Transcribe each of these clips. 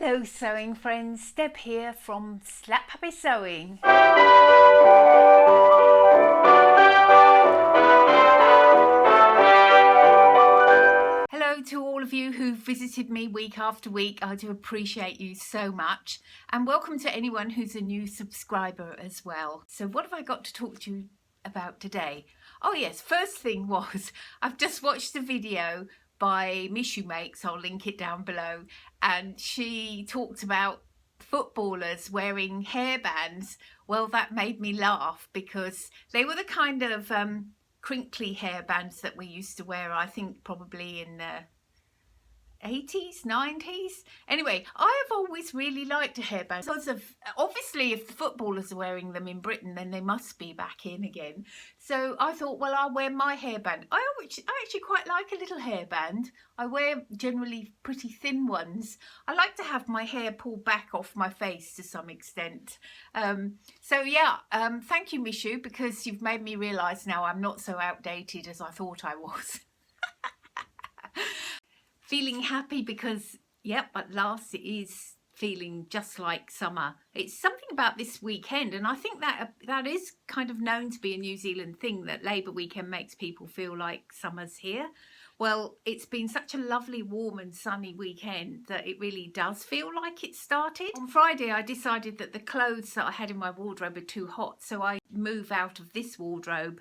Hello sewing friends, Deb here from Slap Happy Sewing. Hello to all of you who've visited me week after week. I do appreciate you so much, and welcome to anyone who's a new subscriber as well. So what have I got to talk to you about today? Oh yes, first thing was I've just watched a video by Mishu Makes, I'll link it down below, and she talked about footballers wearing hairbands. Well, that made me laugh because they were the kind of crinkly hairbands that we used to wear, I think probably in the 80s, 90s. Anyway, I have always really liked a hairband because of, obviously if the footballers are wearing them in Britain, then they must be back in again. So I thought, well, I'll wear my hairband. I actually quite like a little hairband. I wear generally pretty thin ones. I like to have my hair pulled back off my face to some extent. So yeah, thank you, Mishu, because you've made me realise now I'm not so outdated as I thought I was. Feeling happy because, yep, at last it is feeling just like summer. It's something about this weekend, and I think that is kind of known to be a New Zealand thing, that Labour weekend makes people feel like summer's here. Well, it's been such a lovely, warm and sunny weekend that it really does feel like it started. On Friday, I decided that the clothes that I had in my wardrobe are too hot, so I move out of this wardrobe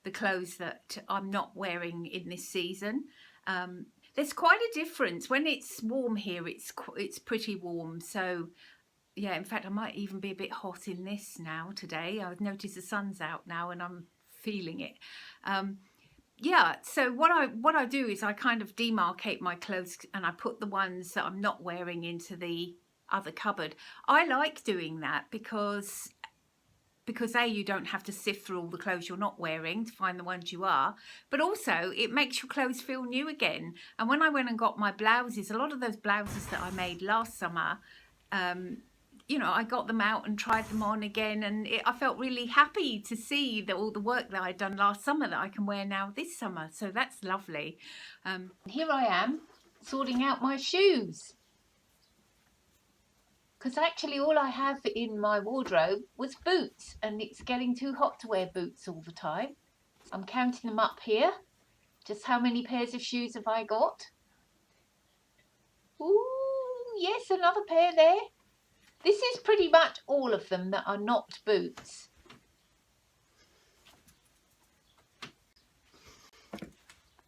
the clothes that I'm not wearing in this season. There's quite a difference. When it's warm here, it's pretty warm. So yeah, in fact, I might even be a bit hot in this now today. I've noticed the sun's out now and I'm feeling it. Yeah, so what I do is I kind of demarcate my clothes and I put the ones that I'm not wearing into the other cupboard. I like doing that because A, you don't have to sift through all the clothes you're not wearing to find the ones you are, but also it makes your clothes feel new again. And when I went and got my blouses, a lot of those blouses that I made last summer, you know, I got them out and tried them on again, and I felt really happy to see that all the work that I'd done last summer that I can wear now this summer. So that's lovely. Here I am sorting out my shoes, because actually all I have in my wardrobe was boots, and it's getting too hot to wear boots all the time. I'm counting them up here. Just how many pairs of shoes have I got? Ooh, yes, another pair there. This is pretty much all of them that are not boots.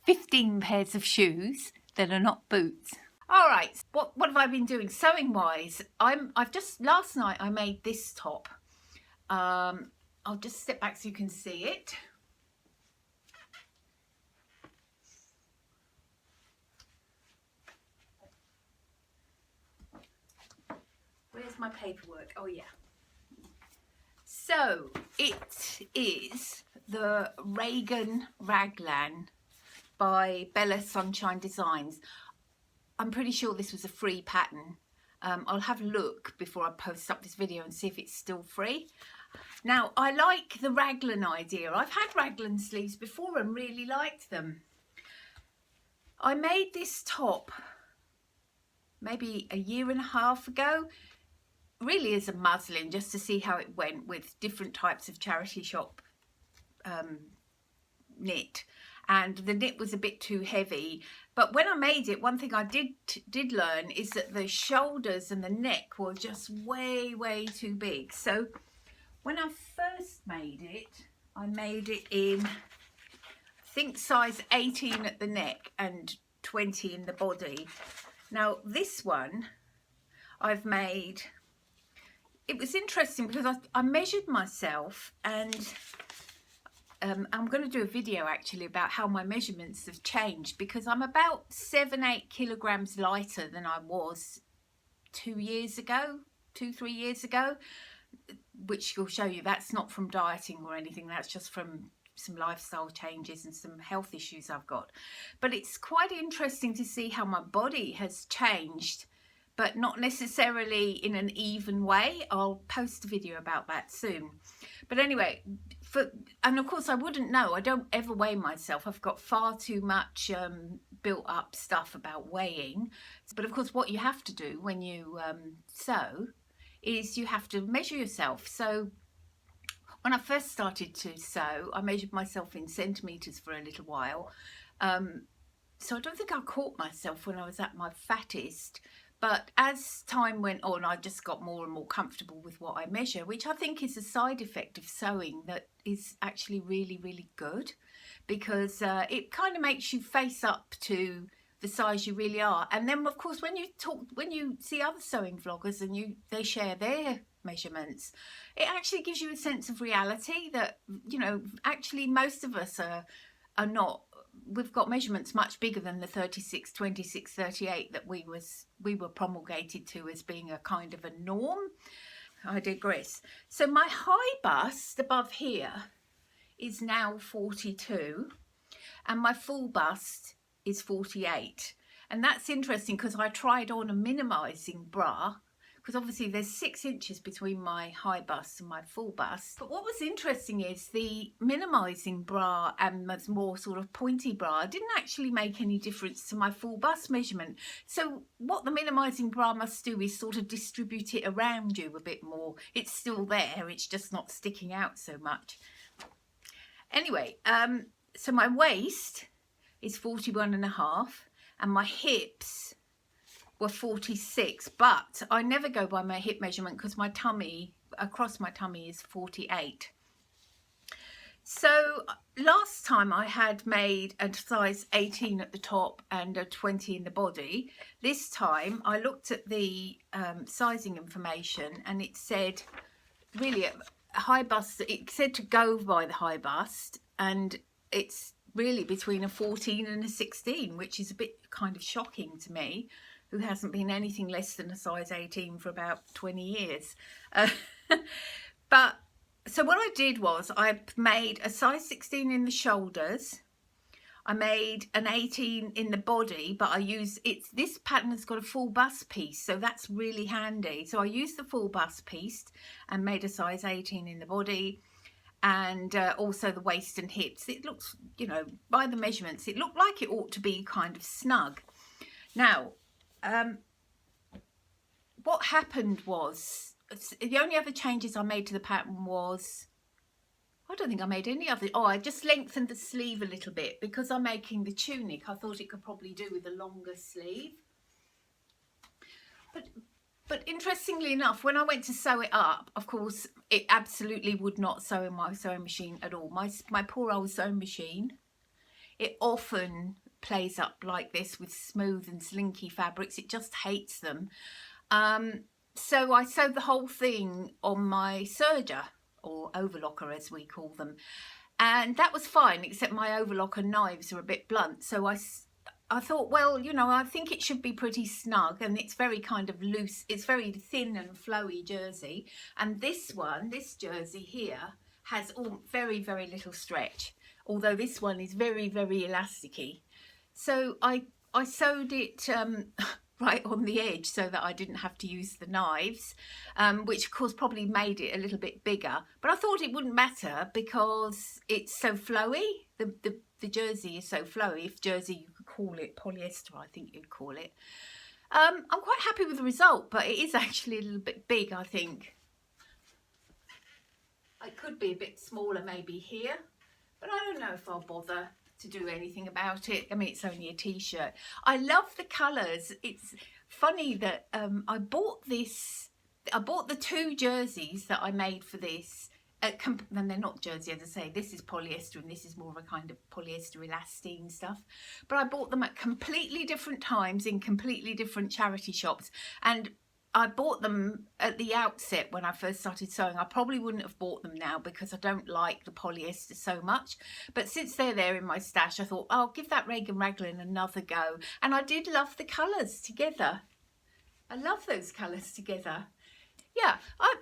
"15 pairs of shoes that are not boots." All right, what have I been doing sewing wise? Last night I made this top. I'll just step back so you can see it. Where's my paperwork? Oh yeah. So it is the Reagan Raglan by Bella Sunshine Designs. I'm pretty sure this was a free pattern. I'll have a look before I post up this video and see if it's still free. Now, I like the Raglan idea. I've had Raglan sleeves before and really liked them. I made this top maybe a year and a half ago, really as a muslin, just to see how it went with different types of charity shop knit. And the knit was a bit too heavy, but when I made it, one thing I did learn is that the shoulders and the neck were just way too big. So when I first made it, I made it in, I think, size 18 at the neck and 20 in the body. Now this one I've made, it was interesting because I measured myself, and I'm going to do a video actually about how my measurements have changed, because I'm about 7-8 kilograms lighter than I was 2 years ago, 2-3 years ago, which will show you that's not from dieting or anything, that's just from some lifestyle changes and some health issues I've got. But it's quite interesting to see how my body has changed, but not necessarily in an even way. I'll post a video about that soon. But anyway, and of course I wouldn't know. I don't ever weigh myself. I've got far too much built up stuff about weighing. But of course what you have to do when you sew is you have to measure yourself. So when I first started to sew, I measured myself in centimetres for a little while. So I don't think I caught myself when I was at my fattest. But as time went on, I just got more and more comfortable with what I measure, which I think is a side effect of sewing that is actually really, really good, because it kind of makes you face up to the size you really are. And then, of course, when you see other sewing vloggers and they share their measurements, it actually gives you a sense of reality that, you know, actually most of us are not. We've got measurements much bigger than the 36, 26, 38 that we were promulgated to as being a kind of a norm. I digress. So my high bust above here is now 42 and my full bust is 48. And that's interesting because I tried on a minimising bra, because obviously there's 6 inches between my high bust and my full bust. But what was interesting is the minimising bra and the more sort of pointy bra didn't actually make any difference to my full bust measurement. So what the minimising bra must do is sort of distribute it around you a bit more. It's still there, it's just not sticking out so much. Anyway, so my waist is 41.5 and my hips were 46, but I never go by my hip measurement because my tummy, across my tummy, is 48. So last time I had made a size 18 at the top and a 20 in the body. This time I looked at the sizing information and it said really a high bust, it said to go by the high bust, and it's really between a 14 and a 16, which is a bit kind of shocking to me, who hasn't been anything less than a size 18 for about 20 years. But so what I did was I made a size 16 in the shoulders. I made an 18 in the body, but this pattern has got a full bust piece, so that's really handy. So I used the full bust piece and made a size 18 in the body, and also the waist and hips. It looks, you know, by the measurements, it looked like it ought to be kind of snug. Now, what happened was, the only other changes I made to the pattern was, I don't think I made any other. Oh, I just lengthened the sleeve a little bit because I'm making the tunic. I thought it could probably do with a longer sleeve. But interestingly enough, when I went to sew it up, of course, it absolutely would not sew in my sewing machine at all. My poor old sewing machine, it often plays up like this with smooth and slinky fabrics. It just hates them. So I sewed the whole thing on my serger, or overlocker as we call them, and that was fine, except my overlocker knives are a bit blunt. So I thought, well, you know, I think it should be pretty snug, and it's very kind of loose. It's very thin and flowy jersey, and this jersey here has very, very little stretch, although this one is very, very elasticy. So I sewed it right on the edge so that I didn't have to use the knives, which of course probably made it a little bit bigger. But I thought it wouldn't matter because it's so flowy. The jersey is so flowy. If jersey you could call it, polyester I think you'd call it. I'm quite happy with the result, but it is actually a little bit big, I think. It could be a bit smaller maybe here, but I don't know if I'll bother to do anything about it. I mean, it's only a t-shirt. I love the colours. It's funny that I bought the 2 jerseys that I made for this, and they're not jersey, as I say. This is polyester and this is more of a kind of polyester elastine stuff, but I bought them at completely different times in completely different charity shops, and I bought them at the outset when I first started sewing. I probably wouldn't have bought them now because I don't like the polyester so much. But since they're there in my stash, I thought, I'll give that Reagan Raglan another go. And I did love the colours together. I love those colours together. Yeah, I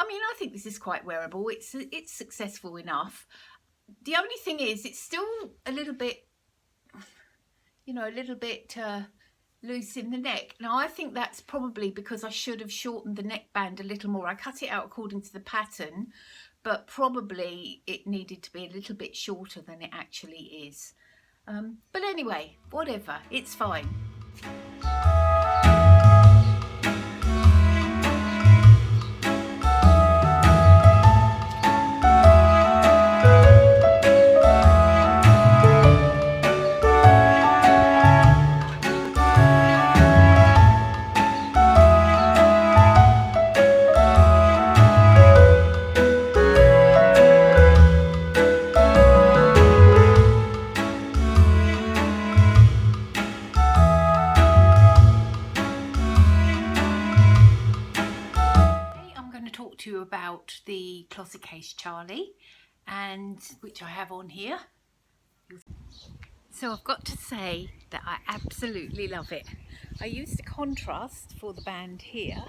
mean, I think this is quite wearable. It's successful enough. The only thing is, it's still a little bit, you know, loose in the neck. Now I think that's probably because I should have shortened the neckband a little more. I cut it out according to the pattern, but probably it needed to be a little bit shorter than it actually is. But anyway, whatever, it's fine. To you about the closet case Charlie, and which I have on here. So I've got to say that I absolutely love it. I used a contrast for the band here,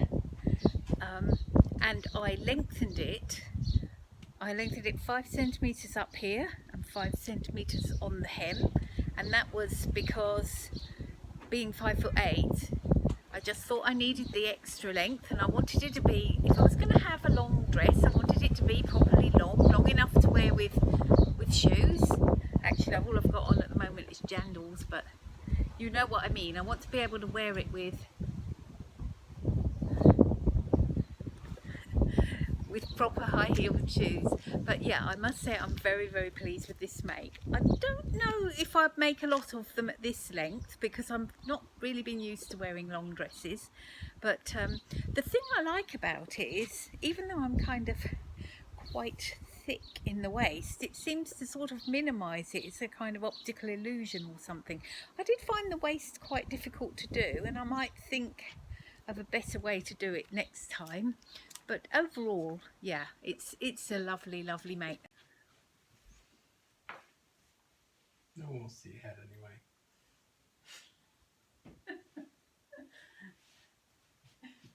and I lengthened it 5 centimeters up here and 5 centimeters on the hem, and that was because being 5'8", I just thought I needed the extra length, and I wanted it to be, if I was going to have a long dress, I wanted it to be properly long enough to wear with shoes. Actually, all I've got on at the moment is jandals, but you know what I mean. I want to be able to wear it with proper high-heeled shoes. But yeah, I must say I'm very, very pleased with this make. I don't know if I'd make a lot of them at this length because I'm not really been used to wearing long dresses. But the thing I like about it is, even though I'm kind of quite thick in the waist, it seems to sort of minimise it. It's a kind of optical illusion or something. I did find the waist quite difficult to do, and I might think of a better way to do it next time. But overall, yeah, it's a lovely, lovely make. No one will see your head anyway.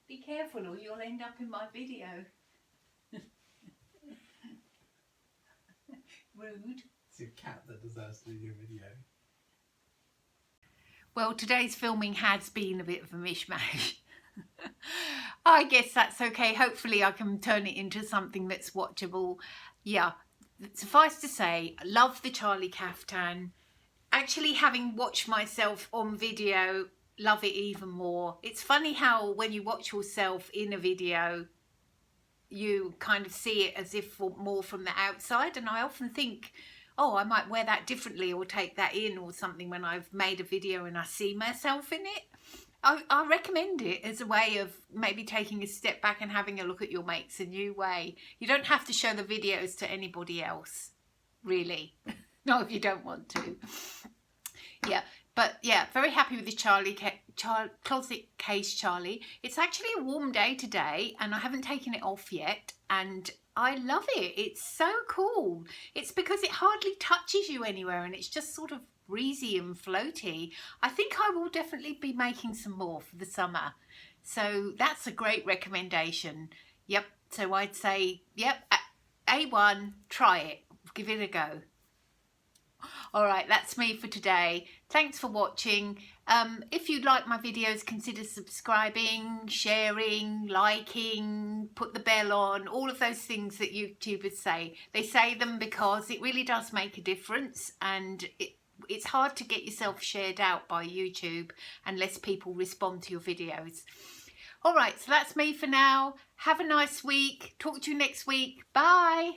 Be careful or you'll end up in my video. Rude. It's your cat that deserves to do your video. Well, today's filming has been a bit of a mishmash. I guess that's okay. Hopefully I can turn it into something that's watchable. Yeah, suffice to say, I love the Charlie caftan. Actually, having watched myself on video, love it even more. It's funny how when you watch yourself in a video, you kind of see it as if more from the outside, and I often think, oh, I might wear that differently or take that in or something when I've made a video and I see myself in it. I recommend it as a way of maybe taking a step back and having a look at your makes a new way. You don't have to show the videos to anybody else, really. Not if you don't want to. Yeah, but yeah, very happy with the closet case Charlie. It's actually a warm day today and I haven't taken it off yet, and I love it. It's so cool. It's because it hardly touches you anywhere and it's just sort of breezy and floaty. I think I will definitely be making some more for the summer. So that's a great recommendation. Yep, so I'd say, yep, A1, try it. Give it a go. All right, that's me for today. Thanks for watching. If you like my videos, consider subscribing, sharing, liking, put the bell on, all of those things that YouTubers say. They say them because it really does make a difference, and it's hard to get yourself shared out by YouTube unless people respond to your videos. All right, so that's me for now. Have a nice week. Talk to you next week. Bye.